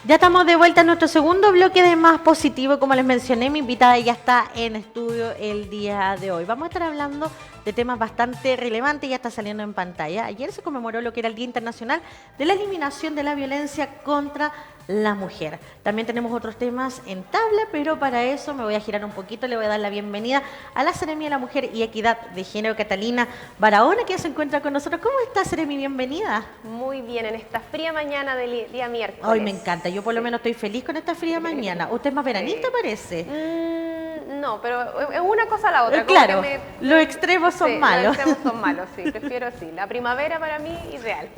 Ya estamos de vuelta en nuestro segundo bloque de Más Positivo. Como les mencioné, mi invitada ya está en estudio el día de hoy. Vamos a estar hablando de temas bastante relevantes, ya está saliendo en pantalla. Ayer se conmemoró lo que era el Día Internacional de la Eliminación de la Violencia contra la Mujer. También tenemos otros temas en tabla, pero para eso me voy a girar un poquito. Le voy a dar la bienvenida a la Seremi de la Mujer y Equidad de Género, Catalina Barahona, que ya se encuentra con nosotros. ¿Cómo está, Seremi? Bienvenida. Muy bien, en esta fría mañana del día miércoles. Ay, me encanta. Yo por lo menos estoy feliz con esta fría mañana. ¿Usted es más veranista, parece? No, pero es una cosa a la otra. Claro, los extremos son malos. Los extremos son malos, sí, prefiero sí. La primavera para mí, ideal.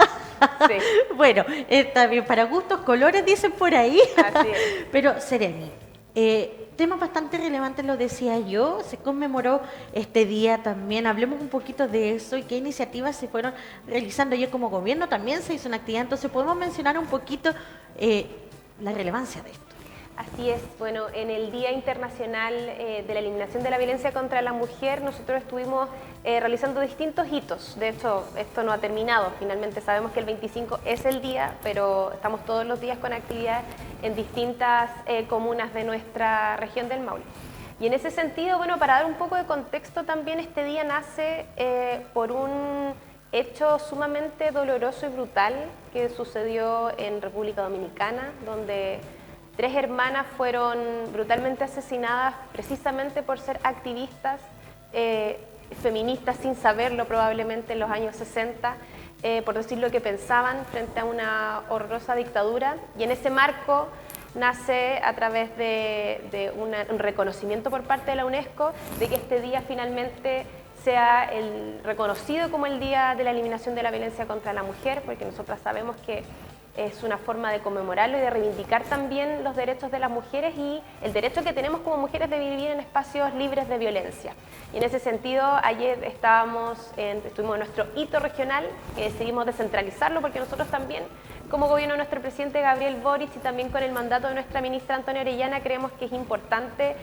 Sí. Bueno, está bien, para gustos, colores, dicen por ahí. Así es. Pero, Seremi, temas bastante relevantes, lo decía yo, se conmemoró este día también. Hablemos un poquito de eso y qué iniciativas se fueron realizando. Ayer como gobierno también se hizo una actividad, entonces podemos mencionar un poquito la relevancia de esto. Así es, bueno, en el Día Internacional de la Eliminación de la Violencia contra la Mujer nosotros estuvimos realizando distintos hitos. De hecho, esto no ha terminado, finalmente sabemos que el 25 es el día, pero estamos todos los días con actividades en distintas comunas de nuestra región del Maule. Y en ese sentido, bueno, para dar un poco de contexto también, este día nace por un hecho sumamente doloroso y brutal que sucedió en República Dominicana, donde 3 hermanas fueron brutalmente asesinadas precisamente por ser activistas feministas sin saberlo probablemente en los años 60, por decir lo que pensaban frente a una horrorosa dictadura. Y en ese marco nace a través de un reconocimiento por parte de la UNESCO de que este día finalmente sea reconocido como el Día de la Eliminación de la Violencia contra la Mujer, porque nosotras sabemos que es una forma de conmemorarlo y de reivindicar también los derechos de las mujeres y el derecho que tenemos como mujeres de vivir en espacios libres de violencia. Y en ese sentido, ayer estuvimos en nuestro hito regional, que decidimos descentralizarlo porque nosotros también, como gobierno de nuestro presidente Gabriel Boric y también con el mandato de nuestra ministra Antonia Orellana, creemos que es importante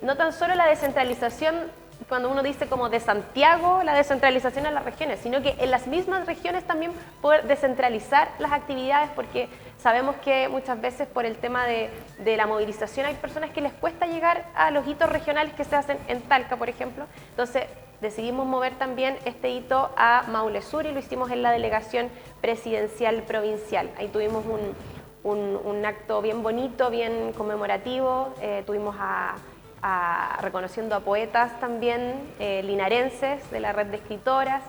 no tan solo la descentralización cuando uno dice como de Santiago, la descentralización a las regiones, sino que en las mismas regiones también poder descentralizar las actividades, porque sabemos que muchas veces por el tema de la movilización hay personas que les cuesta llegar a los hitos regionales que se hacen en Talca, por ejemplo. Entonces decidimos mover también este hito a Maule Sur y lo hicimos en la delegación presidencial provincial. Ahí tuvimos un acto bien bonito, bien conmemorativo, tuvimos reconociendo a poetas también linarenses de la red de escritoras,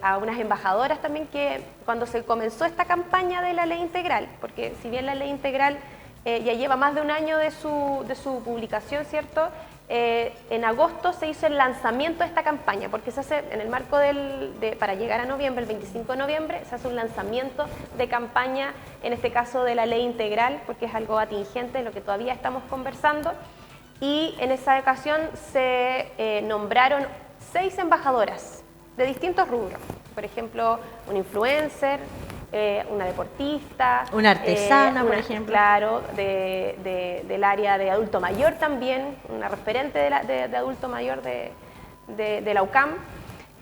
a unas embajadoras también que cuando se comenzó esta campaña de la ley integral, porque si bien la ley integral ya lleva más de un año de su publicación, ¿cierto? En agosto se hizo el lanzamiento de esta campaña, porque se hace en el marco para llegar a noviembre, el 25 de noviembre, se hace un lanzamiento de campaña, en este caso de la ley integral, porque es algo atingente de lo que todavía estamos conversando. Y en esa ocasión se nombraron 6 embajadoras de distintos rubros. Por ejemplo, un influencer, una deportista. Una artesana, por ejemplo. Claro, del área de adulto mayor también, una referente de adulto mayor de la UCAM.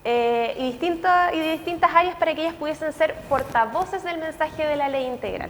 Y de distintas áreas para que ellas pudiesen ser portavoces del mensaje de la ley integral.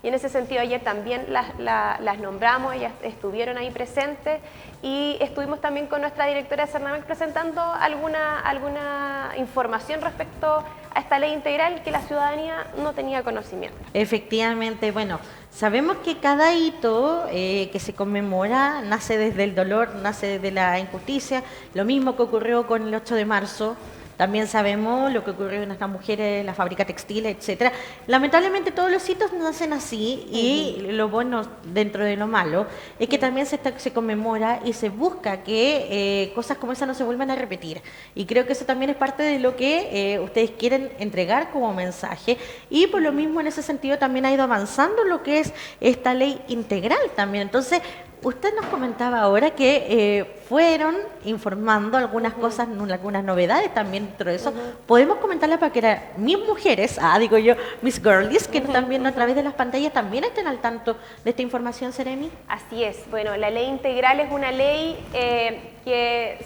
Y en ese sentido ayer también las nombramos, ellas estuvieron ahí presentes y estuvimos también con nuestra directora de Cernamex presentando alguna información respecto a esta ley integral que la ciudadanía no tenía conocimiento. Efectivamente, bueno, sabemos que cada hito que se conmemora nace desde el dolor, nace desde la injusticia, lo mismo que ocurrió con el 8 de marzo. También sabemos lo que ocurrió en estas mujeres, la fábrica textil, etcétera. Lamentablemente todos los hitos nacen así y lo bueno dentro de lo malo es que también se conmemora y se busca que cosas como esa no se vuelvan a repetir. Y creo que eso también es parte de lo que ustedes quieren entregar como mensaje y por lo mismo en ese sentido también ha ido avanzando lo que es esta ley integral también. Entonces, usted nos comentaba ahora que fueron informando algunas cosas, algunas novedades también dentro de eso. Podemos comentarle para que mis mujeres, digo yo, mis girlies, que también a través de las pantallas también estén al tanto de esta información, Seremi. Así es. Bueno, la ley integral es una ley que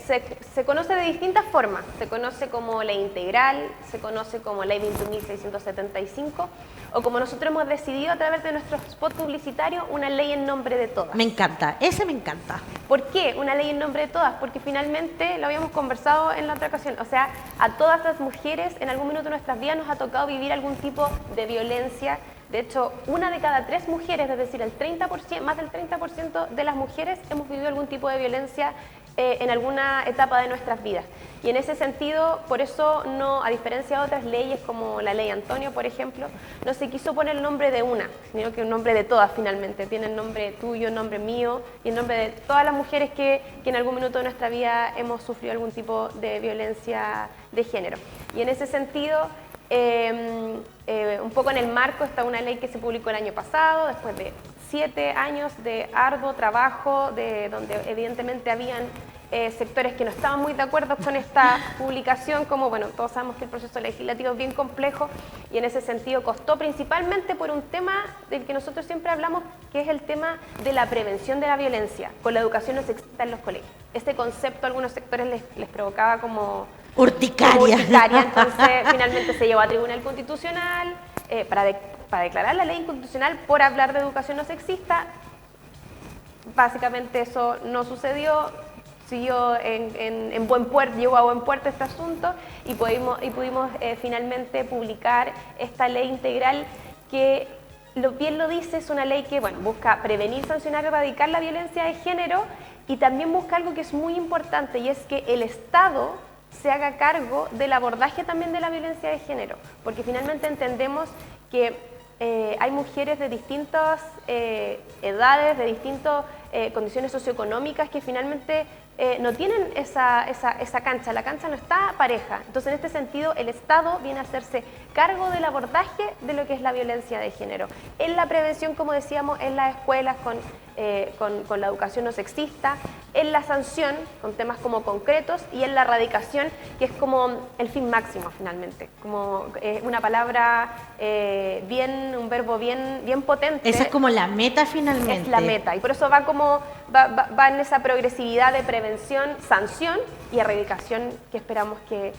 se conoce de distintas formas. Se conoce como ley integral, se conoce como ley 21.675, o como nosotros hemos decidido a través de nuestro spot publicitario, una ley en nombre de todas. Me encanta, ese me encanta. ¿Por qué una ley en nombre de todas? Porque finalmente, lo habíamos conversado en la otra ocasión, o sea, a todas las mujeres en algún minuto de nuestras vidas nos ha tocado vivir algún tipo de violencia. De hecho, 1 de cada 3 mujeres, es decir, el 30%, más del 30% de las mujeres hemos vivido algún tipo de violencia en alguna etapa de nuestras vidas. Y en ese sentido, por eso, no, a diferencia de otras leyes como la ley Antonio, por ejemplo, no se quiso poner el nombre de una, sino que un nombre de todas finalmente. Tiene el nombre tuyo, el nombre mío y el nombre de todas las mujeres que en algún minuto de nuestra vida hemos sufrido algún tipo de violencia de género. Y en ese sentido, un poco en el marco está una ley que se publicó el año pasado, después de 7 años de arduo trabajo, donde evidentemente habían sectores que no estaban muy de acuerdo con esta publicación, como bueno, todos sabemos que el proceso legislativo es bien complejo y en ese sentido costó principalmente por un tema del que nosotros siempre hablamos, que es el tema de la prevención de la violencia con la educación no sexista en los colegios. Este concepto a algunos sectores les provocaba como urticaria. Entonces finalmente se llevó a Tribunal Constitucional para declarar la ley inconstitucional por hablar de educación no sexista. Básicamente eso no sucedió, siguió en buen puerto, llegó a buen puerto este asunto y pudimos finalmente publicar esta ley integral que bien lo dice, es una ley que bueno, busca prevenir, sancionar y erradicar la violencia de género y también busca algo que es muy importante y es que el Estado se haga cargo del abordaje también de la violencia de género, porque finalmente entendemos que hay mujeres de distintas edades, de distintas condiciones socioeconómicas que finalmente no tienen esa cancha, la cancha no está pareja. Entonces, en este sentido, el Estado viene a hacerse cargo del abordaje de lo que es la violencia de género. En la prevención, como decíamos, en las escuelas con la educación no sexista, en la sanción, con temas como concretos, y en la erradicación, que es como el fin máximo, finalmente. Como una palabra un verbo bien potente. Esa es como la meta finalmente. Es la meta, y por eso va en esa progresividad de prevención, sanción y erradicación que esperamos que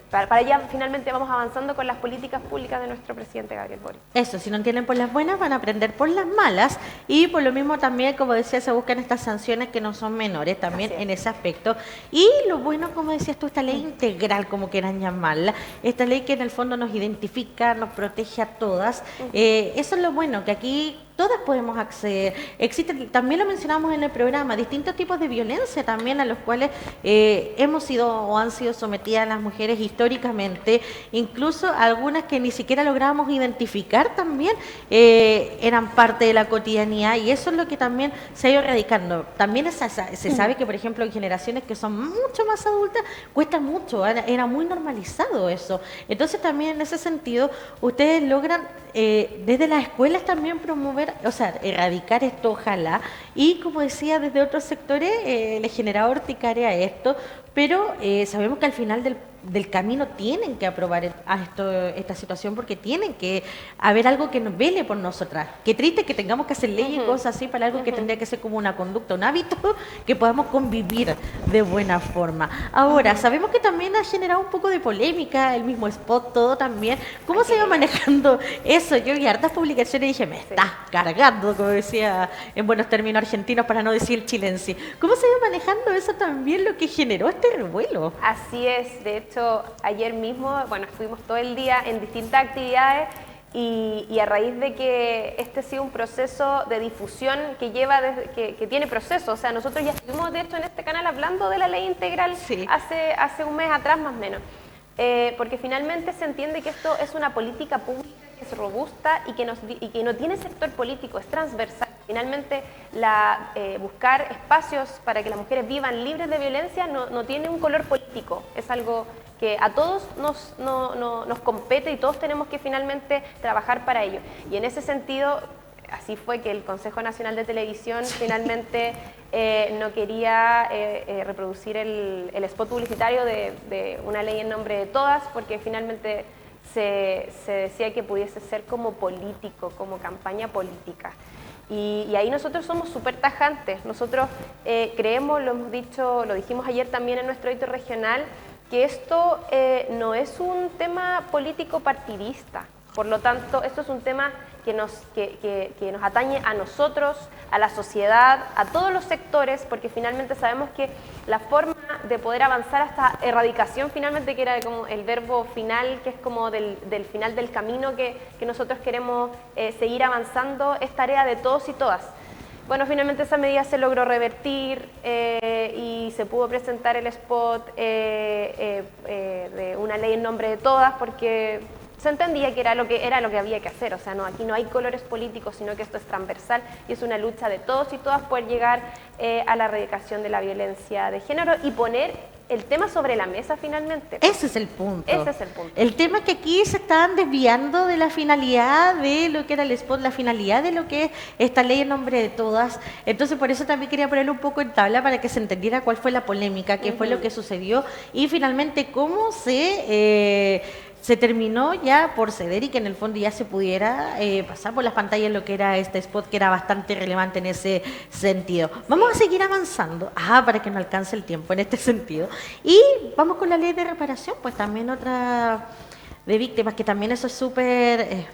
para allá finalmente vamos avanzando con las políticas públicas de nuestro presidente Gabriel Boric. Eso, si no entienden por las buenas, van a aprender por las malas y por lo mismo también, como decía, se buscan estas sanciones que no son menores también en ese aspecto. Y lo bueno, como decías tú, esta ley integral, como quieran llamarla, esta ley que en el fondo nos identifica, nos protege a todas, eso es lo bueno, que aquí todas podemos acceder. Existen, también lo mencionamos en el programa, distintos tipos de violencia también a los cuales hemos sido o han sido sometidas las mujeres históricamente, incluso algunas que ni siquiera lográbamos identificar también eran parte de la cotidianidad y eso es lo que también se ha ido erradicando. También se sabe que, por ejemplo, en generaciones que son mucho más adultas, cuesta mucho, era muy normalizado eso. Entonces también en ese sentido, ustedes logran desde las escuelas también promover, o sea, erradicar esto, ojalá, y como decía, desde otros sectores les genera urticaria esto, pero sabemos que al final del camino tienen que aprobar esta situación porque tienen que haber algo que nos vele por nosotras. Qué triste que tengamos que hacer leyes y cosas así para algo que tendría que ser como una conducta, un hábito que podamos convivir de buena forma. Ahora, sabemos que también ha generado un poco de polémica, el mismo spot, todo también. ¿Cómo se iba manejando eso? Yo vi hartas publicaciones y dije, me estás cargando, como decía en buenos términos argentinos, para no decir chilense. ¿Cómo se iba manejando eso también, lo que generó este revuelo? Así es, de hecho, ayer mismo, bueno, estuvimos todo el día en distintas actividades y a raíz de que este ha sido un proceso de difusión que que tiene proceso, o sea, nosotros ya estuvimos de hecho en este canal hablando de la ley integral hace un mes atrás más o menos, porque finalmente se entiende que esto es una política pública que es robusta y que no tiene sector político, es transversal. Finalmente, buscar espacios para que las mujeres vivan libres de violencia no tiene un color político, es algo que a todos nos compete y todos tenemos que finalmente trabajar para ello. Y en ese sentido, así fue que el Consejo Nacional de Televisión finalmente no quería reproducir el spot publicitario de una ley en nombre de todas, porque finalmente se decía que pudiese ser como político, como campaña política. Y ahí nosotros somos súper tajantes. Nosotros creemos, lo hemos dicho, lo dijimos ayer también en nuestro hito regional, que esto no es un tema político partidista. Por lo tanto, esto es un tema que nos atañe a nosotros, a la sociedad, a todos los sectores, porque finalmente sabemos que la forma de poder avanzar hasta erradicación, finalmente, que era como el verbo final, que es como del final del camino que nosotros queremos seguir avanzando, es tarea de todos y todas. Bueno, finalmente esa medida se logró revertir y se pudo presentar el spot de una ley en nombre de todas, porque se entendía que era lo que había que hacer. O sea, no, aquí no hay colores políticos, sino que esto es transversal y es una lucha de todos y todas poder llegar a la erradicación de la violencia de género y poner el tema sobre la mesa finalmente. Ese es el punto. Ese es el punto. El tema es que aquí se estaban desviando de la finalidad de lo que era el spot, la finalidad de lo que es esta ley en nombre de todas. Entonces, por eso también quería ponerlo un poco en tabla para que se entendiera cuál fue la polémica, qué fue lo que sucedió y finalmente cómo se terminó ya por ceder y que en el fondo ya se pudiera pasar por las pantallas lo que era este spot, que era bastante relevante en ese sentido. Vamos a seguir avanzando, para que no alcance el tiempo en este sentido. Y vamos con la ley de reparación, pues también otra de víctimas, que también eso es súper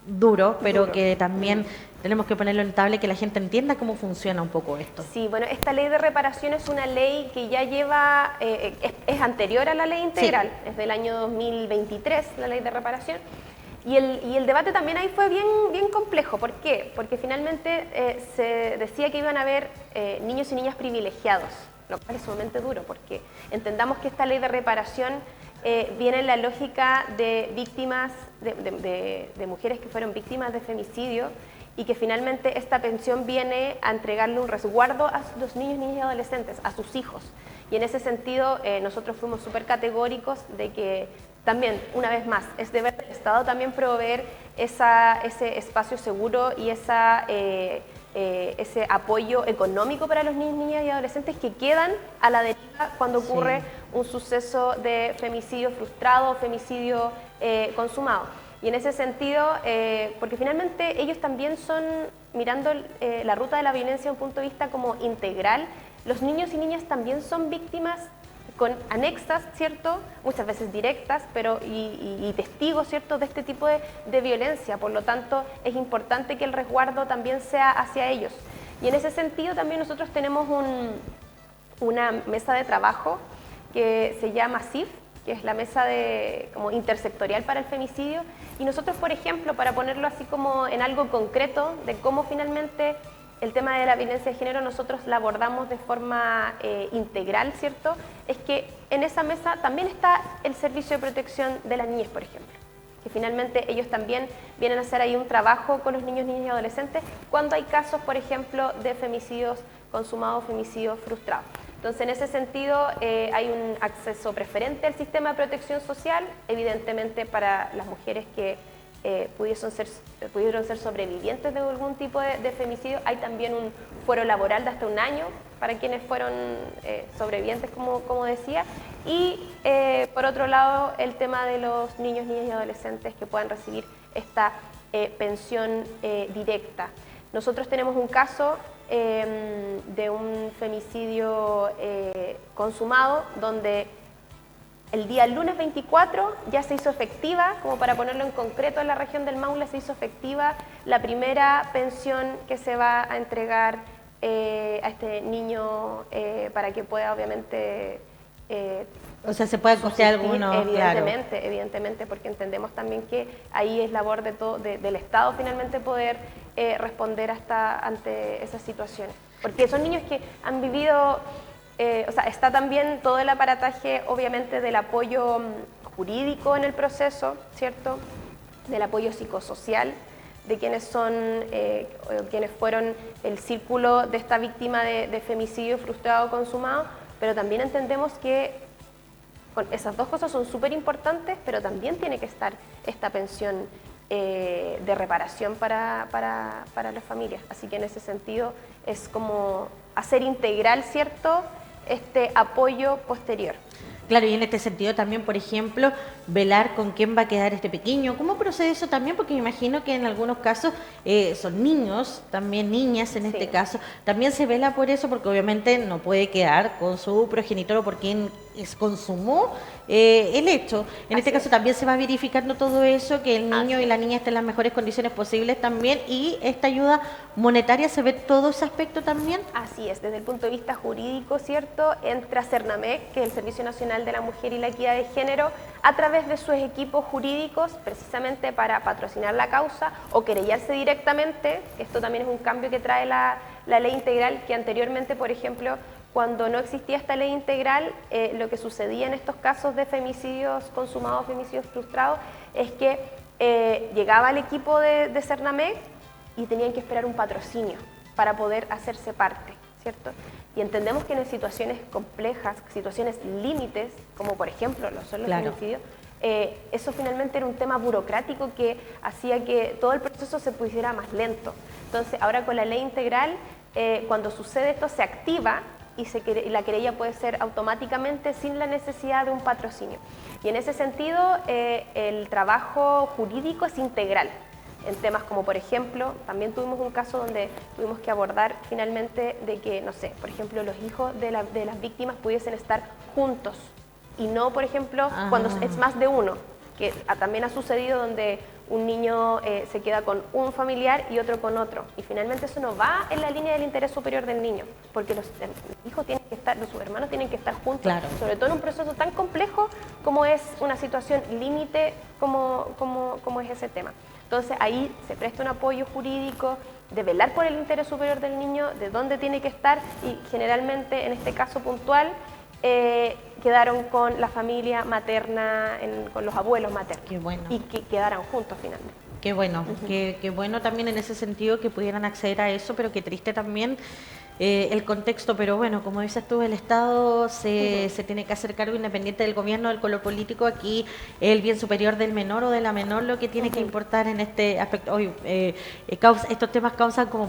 duro, pero que también tenemos que ponerlo en tabla y que la gente entienda cómo funciona un poco esto. Sí, bueno, esta ley de reparación es una ley que ya lleva, es anterior a la ley integral, sí. Es del año 2023 la ley de reparación, y el debate también ahí fue bien complejo. ¿Por qué? Porque finalmente se decía que iban a haber niños y niñas privilegiados, lo cual es sumamente duro, porque entendamos que esta ley de reparación viene en la lógica de víctimas, de mujeres que fueron víctimas de femicidio, y que finalmente esta pensión viene a entregarle un resguardo a los niños, niñas y adolescentes, a sus hijos. Y en ese sentido nosotros fuimos súper categóricos de que también, una vez más, es deber del Estado también proveer ese espacio seguro y ese apoyo económico para los niños, niñas y adolescentes que quedan a la deriva cuando ocurre un suceso de femicidio frustrado o femicidio consumado. Y en ese sentido, porque finalmente ellos también son, mirando la ruta de la violencia desde un punto de vista como integral, los niños y niñas también son víctimas con anexas, ¿cierto? Muchas veces directas, pero y testigos, ¿cierto?, de este tipo de violencia. Por lo tanto, es importante que el resguardo también sea hacia ellos. Y en ese sentido también nosotros tenemos una mesa de trabajo que se llama CIF, que es la mesa como intersectorial para el femicidio, y nosotros, por ejemplo, para ponerlo así como en algo concreto de cómo finalmente el tema de la violencia de género nosotros la abordamos de forma integral, ¿cierto? Es que en esa mesa también está el servicio de protección de las niñas, por ejemplo, que finalmente ellos también vienen a hacer ahí un trabajo con los niños, niñas y adolescentes cuando hay casos, por ejemplo, de femicidios consumados, femicidios frustrados. Entonces, en ese sentido, hay un acceso preferente al sistema de protección social, evidentemente para las mujeres que pudieron ser sobrevivientes de algún tipo de femicidio. Hay también un fuero laboral de hasta 1 año para quienes fueron sobrevivientes, como decía. Y, por otro lado, el tema de los niños, niñas y adolescentes que puedan recibir esta pensión directa. Nosotros tenemos un caso de un femicidio consumado, donde el día lunes 24 ya se hizo efectiva, como para ponerlo en concreto, en la región del Maule se hizo efectiva la primera pensión que se va a entregar a este niño para que pueda, obviamente, o sea, se puede costear alguno, evidentemente, claro. Evidentemente, porque entendemos también que ahí es labor del Estado finalmente poder responder ante esas situaciones. Porque son niños que han vivido, o sea, está también todo el aparataje, obviamente, del apoyo jurídico en el proceso, ¿cierto? Del apoyo psicosocial, de quienes quienes fueron el círculo de esta víctima de femicidio frustrado o consumado, pero también entendemos que esas dos cosas son súper importantes, pero también tiene que estar esta pensión de reparación para las familias. Así que en ese sentido es como hacer integral, ¿cierto?, este apoyo posterior. Claro, y en este sentido también, por ejemplo, velar con quién va a quedar este pequeño. ¿Cómo procede eso también? Porque me imagino que en algunos casos son niños, también niñas en este Sí. caso. También se vela por eso, porque obviamente no puede quedar con su progenitor o por quien consumó el hecho. En este Así caso es. también se va verificando todo eso, que el niño Así y la es. niña estén en las mejores condiciones posibles también, y esta ayuda monetaria, ¿se ve todo ese aspecto también? Así es, desde el punto de vista jurídico, ¿cierto? Entra Cernamec, que es el Servicio Nacional de la Mujer y la Equidad de Género, a través de sus equipos jurídicos, precisamente para patrocinar la causa o querellarse directamente. Esto también es un cambio que trae la ley integral, que anteriormente, por ejemplo, cuando no existía esta ley integral, lo que sucedía en estos casos de femicidios consumados, femicidios frustrados, es que llegaba el equipo de Cernamec y tenían que esperar un patrocinio para poder hacerse parte, ¿cierto? Y entendemos que en situaciones complejas, situaciones límites, como por ejemplo lo son los femicidios, eso finalmente era un tema burocrático que hacía que todo el proceso se pusiera más lento. Entonces, ahora con la ley integral, cuando sucede esto se activa y la querella puede ser automáticamente sin la necesidad de un patrocinio. Y en ese sentido, el trabajo jurídico es integral. En temas como, por ejemplo, también tuvimos un caso donde tuvimos que abordar finalmente de que, no sé, por ejemplo, los hijos de las víctimas pudiesen estar juntos y no, por ejemplo, cuando es más de uno, que también ha sucedido donde un niño se queda con un familiar y otro con otro. Y finalmente eso no va en la línea del interés superior del niño, porque los hijos tienen que estar, los hermanos tienen que estar juntos, Claro. sobre todo en un proceso tan complejo como es una situación límite como es ese tema. Entonces ahí se presta un apoyo jurídico de velar por el interés superior del niño, de dónde tiene que estar, y generalmente en este caso puntual quedaron con la familia materna, con los abuelos maternos. Qué bueno. Y que quedaran juntos finalmente. Qué bueno, qué bueno también en ese sentido que pudieran acceder a eso, pero qué triste también el contexto. Pero bueno, como dices tú, el Estado se tiene que hacer cargo, independiente del gobierno, del color político. Aquí el bien superior del menor o de la menor lo que tiene que importar en este aspecto. Hoy estos temas causan como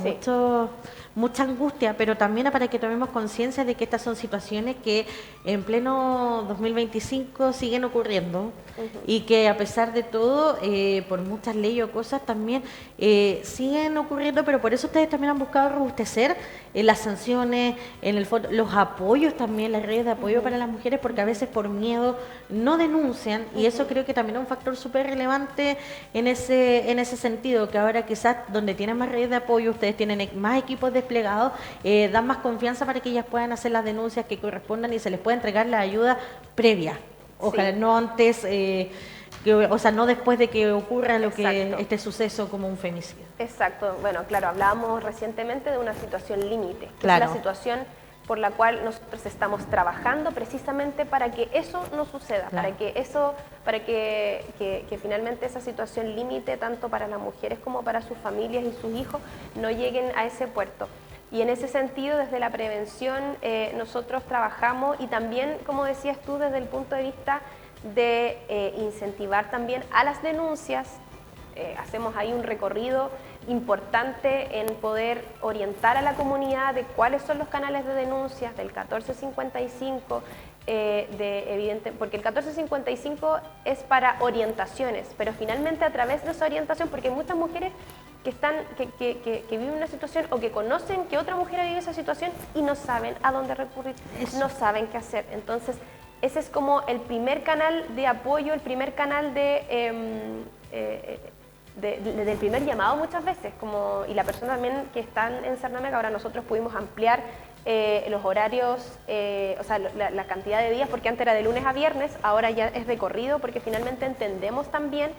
mucha angustia, pero también para que tomemos conciencia de que estas son situaciones que en pleno 2025 siguen ocurriendo y que a pesar de todo, por muchas leyes o cosas también siguen ocurriendo, pero por eso ustedes también han buscado robustecer las sanciones, en el fondo, los apoyos también, las redes de apoyo para las mujeres, porque a veces por miedo no denuncian, y eso creo que también es un factor súper relevante en ese sentido, que ahora quizás donde tienen más redes de apoyo, ustedes tienen más equipos desplegados, dan más confianza para que ellas puedan hacer las denuncias que correspondan y se les pueda entregar la ayuda previa. Ojalá no antes, o sea, no después de que ocurra este suceso como un femicidio. Exacto. Bueno, claro, hablábamos recientemente de una situación límite, que Claro. es la situación por la cual nosotros estamos trabajando precisamente para que eso no suceda, Claro. para que finalmente esa situación límite, tanto para las mujeres como para sus familias y sus hijos, no lleguen a ese puerto. Y en ese sentido, desde la prevención, nosotros trabajamos, y también, como decías tú, desde el punto de vista de incentivar también a las denuncias. Hacemos ahí un recorrido importante en poder orientar a la comunidad de cuáles son los canales de denuncias del 1455, porque el 1455 es para orientaciones, pero finalmente a través de esa orientación, porque hay muchas mujeres que viven una situación o que conocen que otra mujer vive esa situación y no saben a dónde recurrir, no saben qué hacer. Entonces, ese es como el primer canal de apoyo, el primer canal del primer llamado muchas veces, y la persona también que están en Cernamec. Ahora nosotros pudimos ampliar los horarios, o sea, la cantidad de días, porque antes era de lunes a viernes, ahora ya es de corrido, porque finalmente entendemos también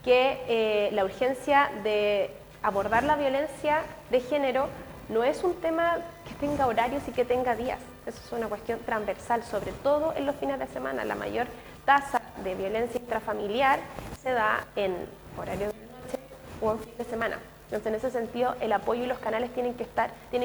que la urgencia de abordar la violencia de género no es un tema que tenga horarios y que tenga días. Eso es una cuestión transversal, sobre todo en los fines de semana. La mayor tasa de violencia intrafamiliar se da en horario de noche o en fin de semana. Entonces, en ese sentido, el apoyo y los canales tienen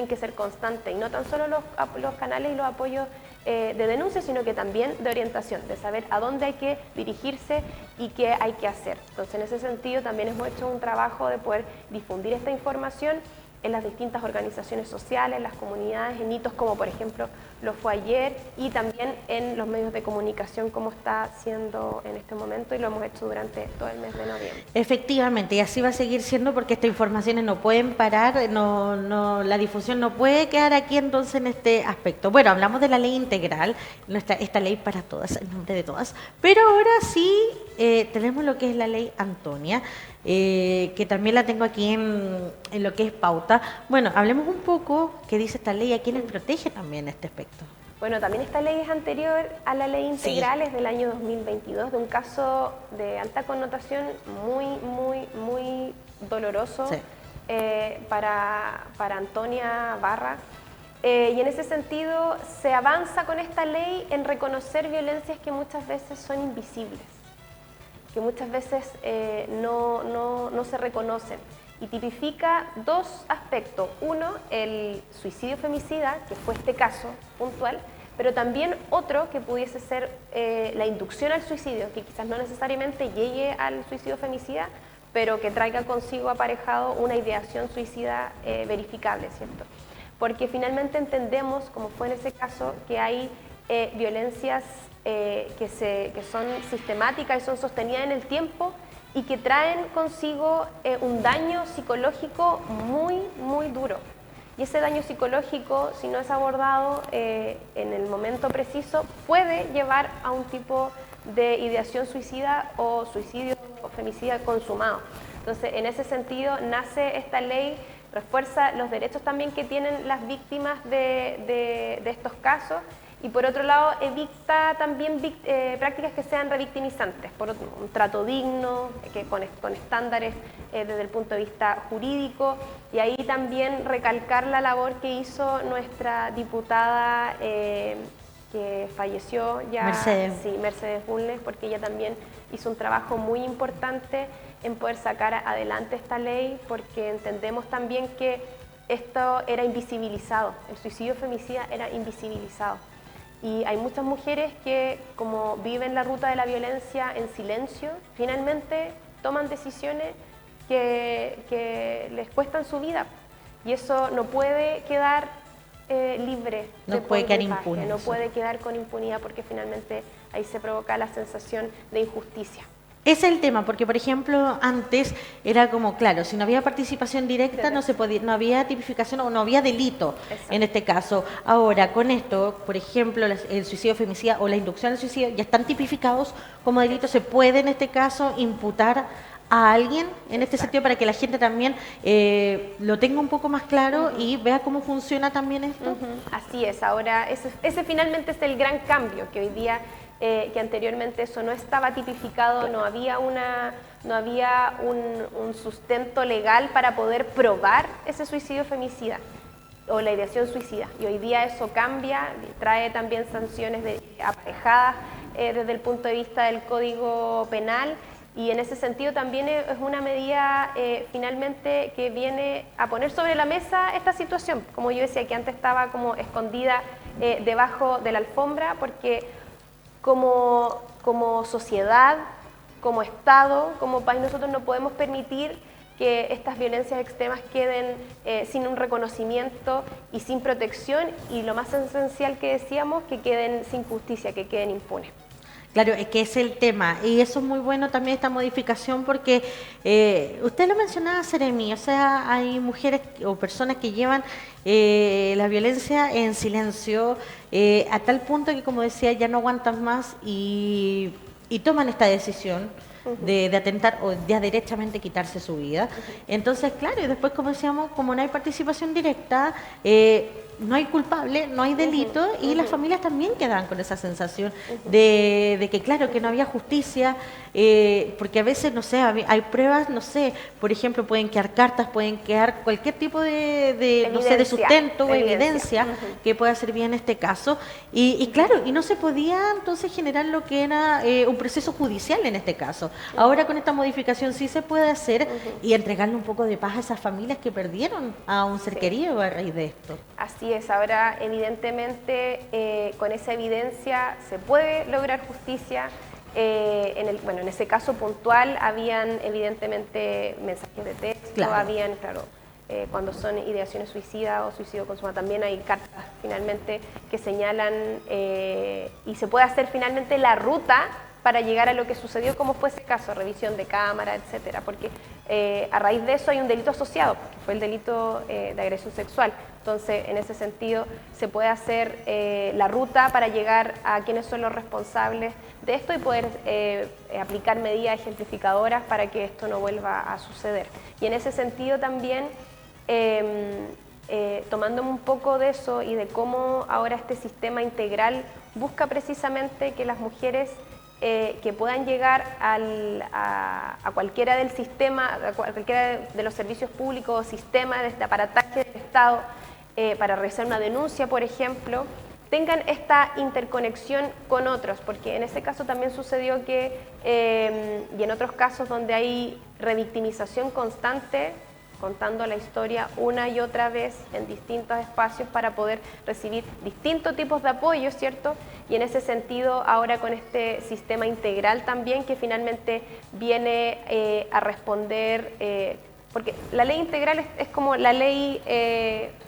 que ser constantes, y no tan solo los canales y los apoyos de denuncia, sino que también de orientación, de saber a dónde hay que dirigirse y qué hay que hacer. Entonces, en ese sentido, también hemos hecho un trabajo de poder difundir esta información en las distintas organizaciones sociales, las comunidades, en hitos como por ejemplo lo fue ayer, y también en los medios de comunicación como está siendo en este momento, y lo hemos hecho durante todo el mes de noviembre. Efectivamente, y así va a seguir siendo porque estas informaciones no pueden parar, la difusión no puede quedar aquí entonces en este aspecto. Bueno, hablamos de la ley integral, esta ley para todas, en nombre de todas, pero ahora sí tenemos lo que es la ley Antonia, que también la tengo aquí en lo que es pauta. Bueno, hablemos un poco qué dice esta ley, a quiénes protege también este aspecto. Bueno, también esta ley es anterior a la ley integral, Sí. es del año 2022, de un caso de alta connotación muy doloroso, Sí. para Antonia Barra. Y en ese sentido se avanza con esta ley en reconocer violencias que muchas veces son invisibles, que muchas veces no se reconocen, y tipifica dos aspectos. Uno, el suicidio femicida, que fue este caso puntual, pero también otro que pudiese ser la inducción al suicidio, que quizás no necesariamente llegue al suicidio femicida, pero que traiga consigo aparejado una ideación suicida verificable, ¿cierto? Porque finalmente entendemos, como fue en ese caso, que hay violencias que son sistemáticas y son sostenidas en el tiempo y que traen consigo un daño psicológico muy duro. Y ese daño psicológico, si no es abordado en el momento preciso, puede llevar a un tipo de ideación suicida o suicidio o femicida consumado. Entonces, en ese sentido, nace esta ley, refuerza los derechos también que tienen las víctimas de estos casos, y por otro lado evita también prácticas que sean revictimizantes, por otro, un trato digno, con estándares desde el punto de vista jurídico, y ahí también recalcar la labor que hizo nuestra diputada que falleció ya, Mercedes. Sí, Mercedes Bulnes, porque ella también hizo un trabajo muy importante en poder sacar adelante esta ley, porque entendemos también que esto era invisibilizado, el suicidio femicida era invisibilizado. Y hay muchas mujeres que, como viven la ruta de la violencia en silencio, finalmente toman decisiones que les cuestan su vida. Y eso no puede quedar libre. No puede quedar porcentaje, impune. no puede quedar con impunidad, porque finalmente ahí se provoca la sensación de injusticia. Ese es el tema, porque por ejemplo antes era como, claro, si no había participación directa no se podía, no había tipificación o no había delito. Exacto. En este caso. Ahora con esto, por ejemplo, el suicidio femicida o la inducción al suicidio ya están tipificados como delitos, se puede en este caso imputar a alguien en este sentido para que la gente también lo tenga un poco más claro y vea cómo funciona también esto. Así es, ahora ese finalmente es el gran cambio que hoy día, que anteriormente eso no estaba tipificado, no había un sustento legal para poder probar ese suicidio femicida o la ideación suicida, y hoy día eso cambia, trae también sanciones aparejadas desde el punto de vista del Código Penal, y en ese sentido también es una medida finalmente que viene a poner sobre la mesa esta situación, como yo decía, que antes estaba como escondida debajo de la alfombra, porque como sociedad, como Estado, como país, nosotros no podemos permitir que estas violencias extremas queden sin un reconocimiento y sin protección, y lo más esencial que decíamos, que queden sin justicia, que queden impunes. Claro, es que es el tema, y eso es muy bueno también esta modificación porque usted lo mencionaba, Seremi, o sea, hay mujeres o personas que llevan la violencia en silencio a tal punto que, como decía, ya no aguantan más y toman esta decisión de atentar o de derechamente quitarse su vida. Entonces, claro, y después, como decíamos, como no hay participación directa, no hay culpable, no hay delito, y las familias también quedan con esa sensación de que, claro, que no había justicia, porque a veces, no sé, hay pruebas, no sé, por ejemplo, pueden quedar cartas, pueden quedar cualquier tipo no sé, de sustento o evidencia que pueda servir en este caso, y claro, y no se podía entonces generar lo que era un proceso judicial en este caso. Ahora con esta modificación sí se puede hacer y entregarle un poco de paz a esas familias que perdieron a un ser querido a raíz de esto. Así es, ahora evidentemente con esa evidencia se puede lograr justicia. En ese caso puntual habían evidentemente mensajes de texto, Claro. habían, claro, cuando son ideaciones suicidas o suicidio consumado. También hay cartas finalmente que señalan y se puede hacer finalmente la ruta para llegar a lo que sucedió, como fue ese caso, revisión de cámara, etcétera, porque a raíz de eso hay un delito asociado, que fue el delito de agresión sexual. Entonces, en ese sentido, se puede hacer la ruta para llegar a quiénes son los responsables de esto y poder aplicar medidas ejemplificadoras para que esto no vuelva a suceder. Y en ese sentido también, tomándome un poco de eso y de cómo ahora este sistema integral busca precisamente que las mujeres que puedan llegar a cualquiera del sistema, a cualquiera de los servicios públicos o sistemas de aparataje del Estado para realizar una denuncia, por ejemplo, tengan esta interconexión con otros, porque en ese caso también sucedió que, y en otros casos donde hay revictimización constante, contando la historia una y otra vez en distintos espacios para poder recibir distintos tipos de apoyo, ¿cierto? Y en ese sentido, ahora con este sistema integral también que finalmente viene a responder, porque la ley integral es como la ley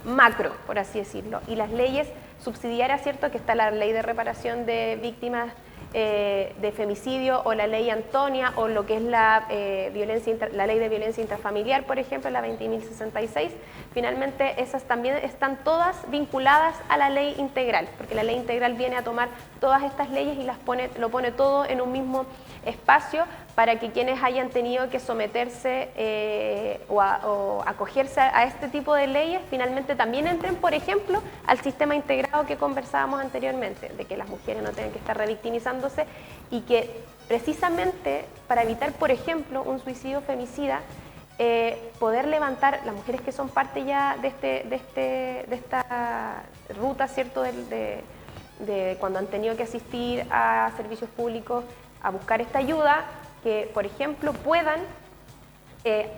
macro, por así decirlo, y las leyes subsidiarias, ¿cierto? Que está la ley de reparación de víctimas de femicidio o la ley Antonia o lo que es la ley de violencia intrafamiliar, por ejemplo, la 20.066, finalmente esas también están todas vinculadas a la ley integral, porque la ley integral viene a tomar todas estas leyes y lo pone todo en un mismo espacio para que quienes hayan tenido que someterse o acogerse a este tipo de leyes finalmente también entren, por ejemplo, al sistema integrado que conversábamos anteriormente, de que las mujeres no tengan que estar revictimizándose y que precisamente para evitar, por ejemplo, un suicidio femicida, poder levantar las mujeres que son parte ya de esta ruta, ¿cierto?, de cuando han tenido que asistir a servicios públicos a buscar esta ayuda, que por ejemplo puedan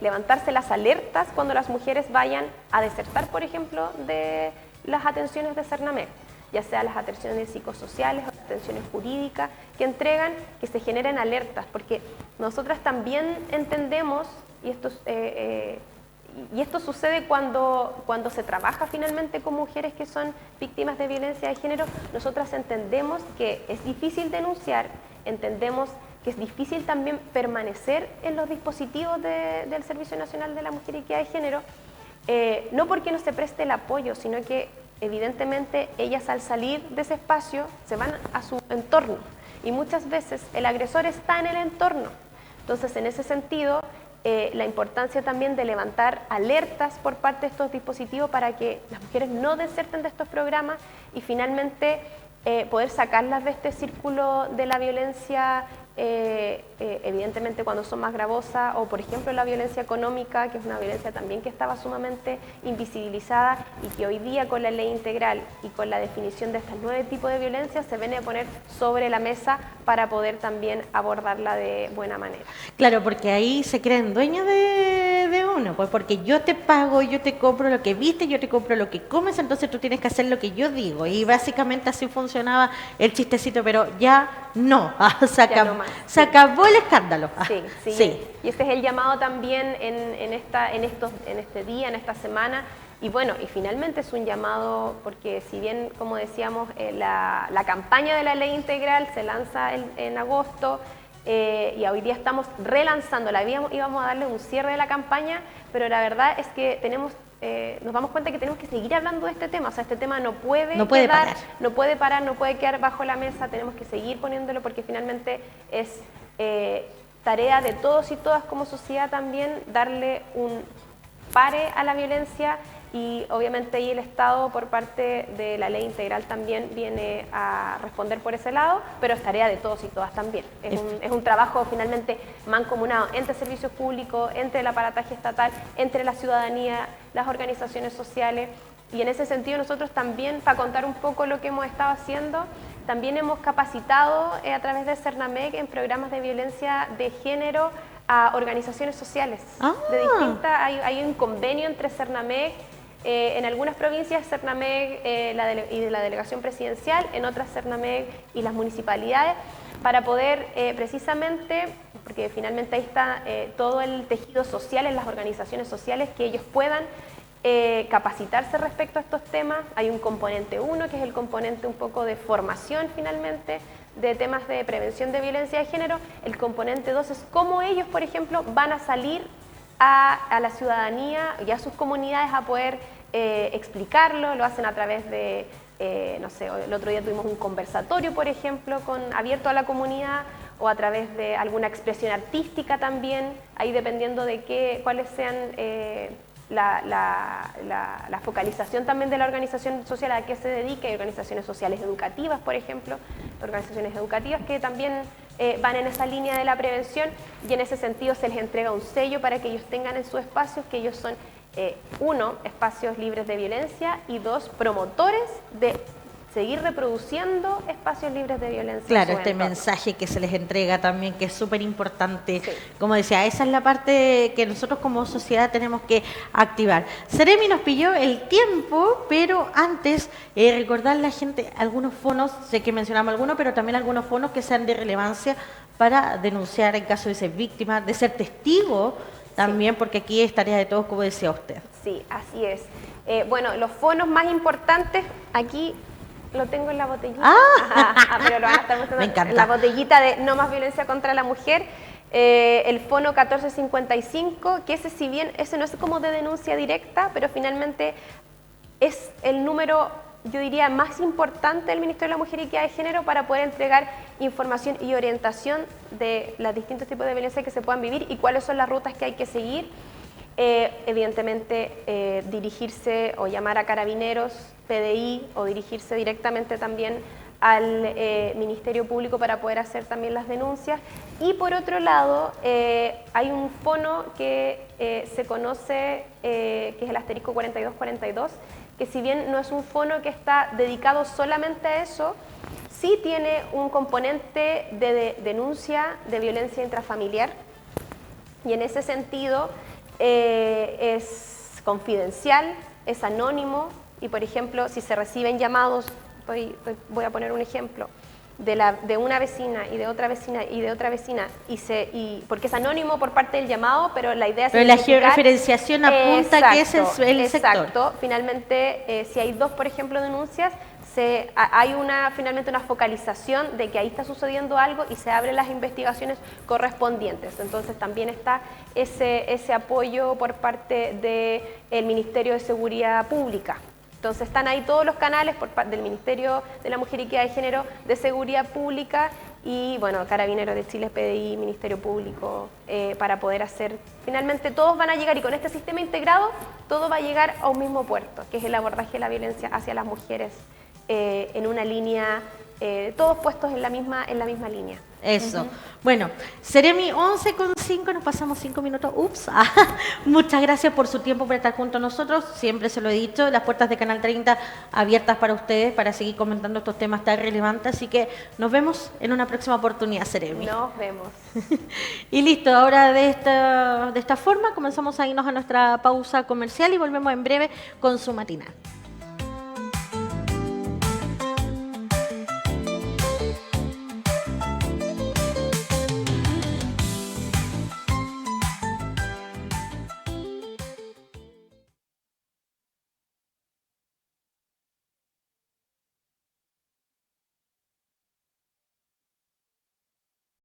levantarse las alertas cuando las mujeres vayan a desertar, por ejemplo, de las atenciones de Cernamec, ya sea las atenciones psicosociales o las atenciones jurídicas que entregan, que se generen alertas, porque nosotras también entendemos, y esto sucede cuando se trabaja finalmente con mujeres que son víctimas de violencia de género, nosotras entendemos que es difícil denunciar, entendemos que es difícil también permanecer en los dispositivos del Servicio Nacional de la Mujer y Equidad de Género, no porque no se preste el apoyo, sino que evidentemente ellas al salir de ese espacio se van a su entorno y muchas veces el agresor está en el entorno. Entonces, en ese sentido, la importancia también de levantar alertas por parte de estos dispositivos para que las mujeres no deserten de estos programas y finalmente poder sacarlas de este círculo de la violencia, evidentemente cuando son más gravosas, o por ejemplo la violencia económica, que es una violencia también que estaba sumamente invisibilizada y que hoy día con la ley integral y con la definición de estos 9 tipos de violencia se viene a poner sobre la mesa para poder también abordarla de buena manera. Claro, porque ahí se creen dueños de uno, pues porque yo te pago, yo te compro lo que viste, yo te compro lo que comes, entonces tú tienes que hacer lo que yo digo. Y básicamente así funcionaba el chistecito, pero ya no, se acabó el escándalo. Sí. Y este es el llamado también en este día, en esta semana. Y bueno, y finalmente es un llamado porque si bien, como decíamos, la campaña de la ley integral se lanza en agosto, y hoy día estamos relanzándola, íbamos a darle un cierre de la campaña, pero la verdad es que nos damos cuenta que tenemos que seguir hablando de este tema, o sea, este tema no puede parar, no puede quedar bajo la mesa, tenemos que seguir poniéndolo porque finalmente es tarea de todos y todas como sociedad también darle un pare a la violencia. Y obviamente ahí el Estado por parte de la ley integral también viene a responder por ese lado, pero es tarea de todos y todas también. Es un trabajo finalmente mancomunado entre servicios públicos, entre el aparataje estatal, entre la ciudadanía, las organizaciones sociales. Y en ese sentido nosotros también, para contar un poco lo que hemos estado haciendo, también hemos capacitado a través de Cernamec en programas de violencia de género a organizaciones sociales. Hay un convenio entre Cernamec, en algunas provincias Cernamec y de la delegación presidencial, en otras Cernamec y las municipalidades, para poder precisamente, porque finalmente ahí está todo el tejido social en las organizaciones sociales, que ellos puedan capacitarse respecto a estos temas. Hay un componente 1, que es el componente un poco de formación finalmente, de temas de prevención de violencia de género. El componente 2 es cómo ellos, por ejemplo, van a salir a la ciudadanía y a sus comunidades a poder explicarlo. Lo hacen a través de, no sé, el otro día tuvimos un conversatorio, por ejemplo, abierto a la comunidad, o a través de alguna expresión artística también, ahí dependiendo de cuáles sean la focalización también de la organización social a que se dedique. Hay organizaciones sociales educativas, por ejemplo, organizaciones educativas que también van en esa línea de la prevención, y en ese sentido se les entrega un sello para que ellos tengan en sus espacios que ellos son, 1, espacios libres de violencia, y 2, promotores de seguir reproduciendo espacios libres de violencia. Claro, este mensaje que se les entrega también, que es súper importante. Sí. Como decía, esa es la parte que nosotros como sociedad tenemos que activar. Seremi, nos pilló el tiempo, pero antes recordarle a la gente algunos fonos, sé que mencionamos algunos, pero también algunos fonos que sean de relevancia para denunciar en caso de ser víctima, de ser testigo también, porque aquí es tarea de todos, como decía usted. Sí, así es. Bueno, los fonos más importantes aquí... Lo tengo en la botellita. Pero lo van a estar mostrando. Me encanta. En la botellita de No Más Violencia contra la Mujer. El fono 1455, que ese, si bien ese no es como de denuncia directa, pero finalmente es el número, yo diría, más importante del Ministerio de la Mujer y Equidad de Género para poder entregar información y orientación de los distintos tipos de violencia que se puedan vivir y cuáles son las rutas que hay que seguir. Evidentemente dirigirse o llamar a Carabineros, PDI, o dirigirse directamente también al Ministerio Público para poder hacer también las denuncias. Y por otro lado, hay un fono que se conoce, que es el asterisco 4242, que si bien no es un fono que está dedicado solamente a eso, sí tiene un componente de denuncia de violencia intrafamiliar, y en ese sentido es confidencial, es anónimo, y por ejemplo, si se reciben llamados, voy a poner un ejemplo, de una vecina y de otra vecina y de otra vecina, porque es anónimo por parte del llamado, pero la idea es... Pero la georreferenciación apunta que ese es el sector. Exacto, finalmente, si hay 2, por ejemplo, denuncias, hay finalmente una focalización de que ahí está sucediendo algo y se abren las investigaciones correspondientes. Entonces también está ese apoyo por parte del Ministerio de Seguridad Pública. Entonces están ahí todos los canales por parte del Ministerio de la Mujer y Equidad de Género, de Seguridad Pública, y bueno, Carabineros de Chile, PDI, Ministerio Público, para poder hacer... Finalmente todos van a llegar, y con este sistema integrado, todo va a llegar a un mismo puerto, que es el abordaje de la violencia hacia las mujeres, en una línea, todos puestos en la misma línea. Eso. Bueno, Seremi, 11:05, nos pasamos 5 minutos. Ups. Muchas gracias por su tiempo, por estar junto a nosotros. Siempre se lo he dicho, las puertas de Canal 30 abiertas para ustedes, para seguir comentando estos temas tan relevantes. Así que nos vemos en una próxima oportunidad, Seremi. Nos vemos. Y listo, ahora de esta forma comenzamos a irnos a nuestra pausa comercial y volvemos en breve con su matinal.